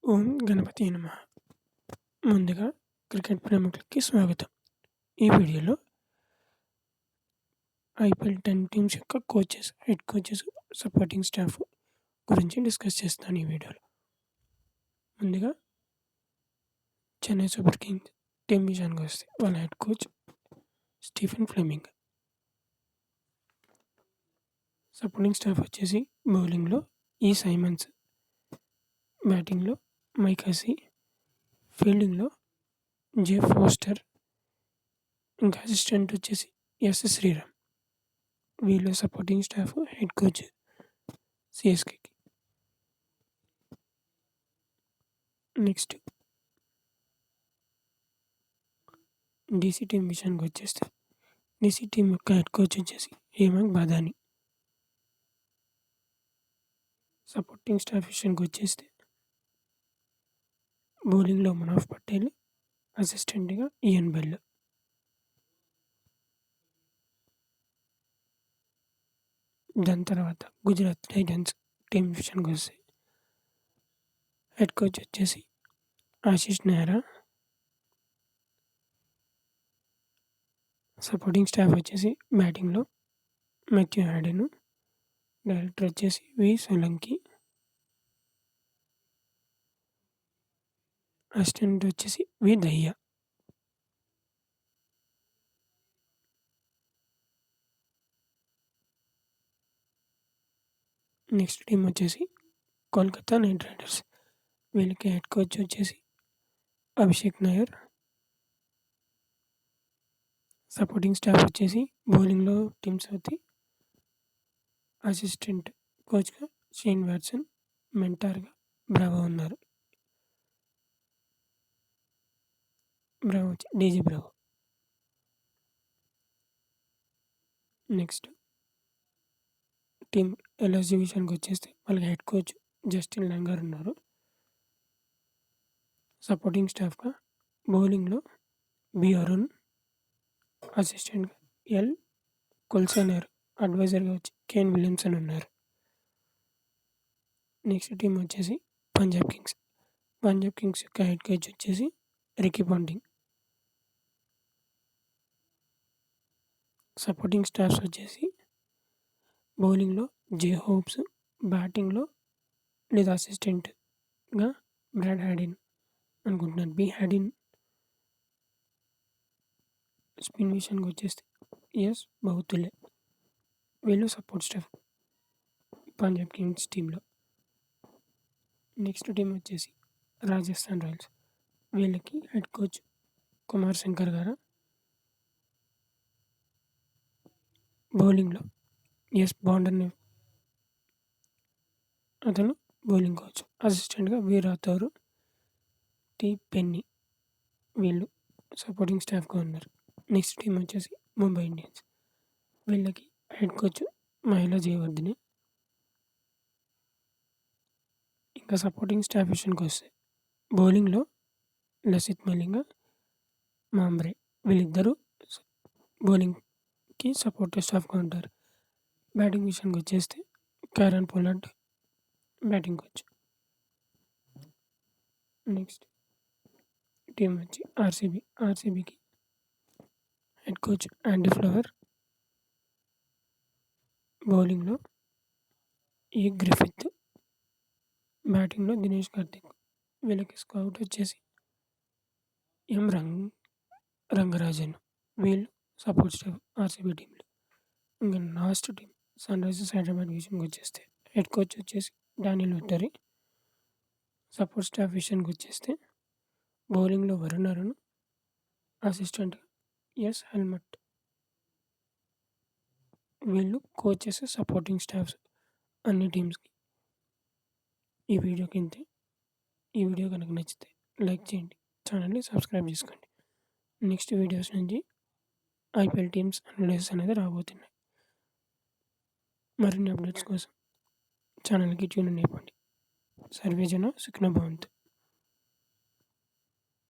ఓం గణపతియే నమః! ముందుగా క్రికెట్ ప్రేమికులకి స్వాగతం. ఈ వీడియోలో ఐపీఎల్ 10 టీమ్స్ యొక్క coaches, head coaches, supporting staff గురించి డిస్కస్ చేస్తాను ఈ వీడియోలో. ముందుగా చెన్నై సూపర్ కింగ్స్ టీమ్ విషయానికొస్తే వాళ్ళ head coach Stephen Fleming. Supporting staff వచ్చేసి బౌలింగ్‌లో ఈ సైమన్స్, బ్యాటింగ్‌లో మైక్ హసీ, ఫీల్డింగ్‌లో జే ఫోస్టర్, ఇంకా అసిస్టెంట్ వచ్చేసి ఎస్ శ్రీరామ్. వీళ్ళు సపోర్టింగ్ స్టాఫ్, హెడ్ కోచ్ సీఎస్కేకి. నెక్స్ట్ డీసీ టీమ్ విషయానికి వచ్చేస్తే డీసీ టీమ్ యొక్క హెడ్ కోచ్ వచ్చేసి హేమంగ్ బాదాని. సపోర్టింగ్ స్టాఫ్ విషయానికి వచ్చేస్తే బౌలింగ్‌లో మనాఫ్ పటేల్, అసిస్టెంట్‌గా ఇయాన్ బెల్. దాని తర్వాత గుజరాత్ టైటన్స్ టీమ్ విషయానికి వస్తే హెడ్ కోచ్ వచ్చేసి ఆశీష్ నెహ్రా. సపోర్టింగ్ స్టాఫ్ వచ్చేసి బ్యాటింగ్‌లో మాథ్యూ హ్యాడెన్, డైరెక్టర్ వచ్చేసి వి సోలంకి, అసిస్టెంట్ వచ్చేసి వి దహియా. నెక్స్ట్ టీం వచ్చేసి కోల్కతా నైట్ రైడర్స్. వీళ్ళకి హెడ్ కోచ్ వచ్చేసి అభిషేక్ నాయర్. సపోర్టింగ్ స్టాఫ్ వచ్చేసి బౌలింగ్‌లో టిమ్ సౌథీ, అసిస్టెంట్ కోచ్‌గా షేన్ వాట్సన్, మెంటార్‌గా బ్రావో ఉన్నారు. బ్రావో వచ్చి DG Bravo. Next team LSG విషయానికి వచ్చేస్తే వాళ్ళకి హెడ్ కోచ్ జస్టిన్ లంగర్ ఉన్నారు. సపోర్టింగ్ స్టాఫ్‌గా బౌలింగ్‌లో బి అరుణ్, అసిస్టెంట్‌గా ఎల్ కుల్సనర్, అడ్వైజర్‌గా వచ్చి కేన్ విలియమ్సన్ ఉన్నారు. నెక్స్ట్ టీం వచ్చేసి పంజాబ్ కింగ్స్. పంజాబ్ కింగ్స్ యొక్క హెడ్ కోచ్ వచ్చేసి రికీ పాంటింగ్. సపోర్టింగ్ స్టాఫ్స్ వచ్చేసి బౌలింగ్‌లో జే హోప్స్, బ్యాటింగ్‌లో లేదా అసిస్టెంట్‌గా బ్రాడ్ హ్యాడిన్ అనుకుంటున్నాను. B Haddin. స్పిన్ విషయానికి వచ్చేస్తే ఎస్ బౌతులే. వీళ్ళు సపోర్ట్ స్టాఫ్ పంజాబ్ కింగ్స్ టీంలో. నెక్స్ట్ టీం వచ్చేసి రాజస్థాన్ రాయల్స్. వీళ్ళకి హెడ్ కోచ్ కుమార్ శంకర్ గారు. బౌలింగ్‌లో ఎస్ బాండర్‌ని అతను బౌలింగ్ కోచ్. అసిస్టెంట్‌గా వి రాథోర్, టి పెన్నీ. వీళ్ళు సపోర్టింగ్ స్టాఫ్‌గా ఉన్నారు. నెక్స్ట్ టీం వచ్చేసి ముంబై ఇండియన్స్. వీళ్ళకి హెడ్ కోచ్ మహేలా జయవర్ధనే. ఇంకా సపోర్టింగ్ స్టాఫ్ విషయానికి వస్తే బౌలింగ్‌లో లసిత్ మలింగ, మాంబ్రే. వీళ్ళిద్దరూ బౌలింగ్‌కి సపోర్టివ్ స్టాఫ్‌గా ఉంటారు. బ్యాటింగ్ విషయానికి వచ్చేస్తే Kieron Pollard batting coach. Next team వచ్చి ఆర్సీబీ. ఆర్సీబీకి హెడ్ కోచ్ యాండీ ఫ్లవర్. బౌలింగ్‌లో ఈ గ్రిఫిత్, బ్యాటింగ్‌లో దినేష్ కార్తిక్. వీళ్ళకి స్కౌట్ వచ్చేసి ఎం రంగరాజన్. వీళ్ళు సపోర్ట్ స్టాఫ్ ఆర్సీబీ టీంలో. ఇంకా లాస్ట్ టీం సన్‌రైజర్స్ హైదరాబాద్ విషయానికి వచ్చేస్తే హెడ్ కోచ్ వచ్చేసి డానియల్ విక్టరీ. సపోర్ట్ స్టాఫ్ విషయానికి వచ్చేస్తే బౌలింగ్‌లో Varun Arun, assistant S Helmot. వీళ్ళు కోచెస్, సపోర్టింగ్ స్టాఫ్స్ అన్ని టీమ్స్‌కి. ఈ వీడియోకి ఇంతే. ఈ వీడియో కనుక నచ్చితే లైక్ చేయండి. ఛానల్‌ని సబ్స్క్రైబ్ చేసుకోండి. నెక్స్ట్ వీడియోస్ నుంచి ఐపీఎల్ టీమ్స్ అనాలిసిస్ అనేది రాబోతున్నాయి. మరిన్ని అప్డేట్స్ కోసం ఛానల్‌కి ట్యూన్ ఇన్ అయిపోండి. సర్వే జన సుఖినో భవంతు.